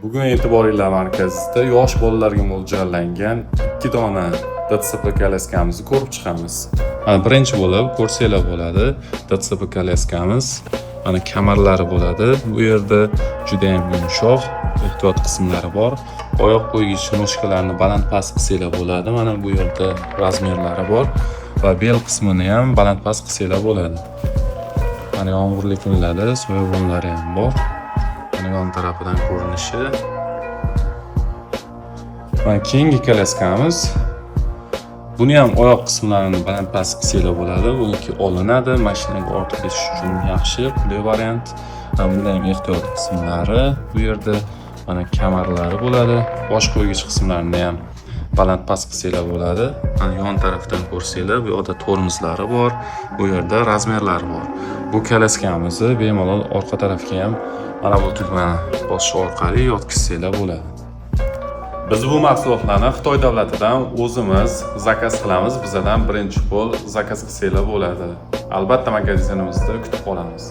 Bugun e'tiboringlar markazida yosh bolalarga mo'ljallangan 2 dona DTSP koletkamizni ko'rib chiqamiz. Mana birinchi bo'lib ko'rsanglar bo'ladi. DTSP koletkamiz mana kamarlari bo'ladi. Bu yerda juda ham yumshoq, ehtiyot qismlari bor. Oyoq qo'ygich noshkalarni baland-past qilsanglar bo'ladi. Mana bu yerda razmerlari bor va bel qismini ham baland-past qilsanglar bo'ladi. Mana yomg'irli kunlarda soyabonlari ham bor. Yon tarafidan ko'rinishi. Mana keyingi koletkamiz. Buni ham oyoq qismlarini baland-past qilsanglar bo'ladi. Buniki olinadi, mashinaga ortib ketish uchun yaxshi, qulay variant. Bunda ham ehtiyot qismlari, bu yerda mana kamarlari bo'ladi. Bosh qo'ygich qismlarini ham baland-past qilsanglar bo'ladi. Mana yon tarafdan ko'rsanglar, bu yerda tormozlari bor, bu yerda razmerlari bor. Bu koletkamizni bemalol orqa tarafga ham mana bu tugmani bosish orqali yotkizsanglar bo'ladi. Biz bu mahsulotlarni Xitoy davlatidan o'zimiz zakaz qilamiz. Bizdan birinchi qo'l zakaz qilsanglar bo'ladi. Albatta magazinimizda kutib qolamiz.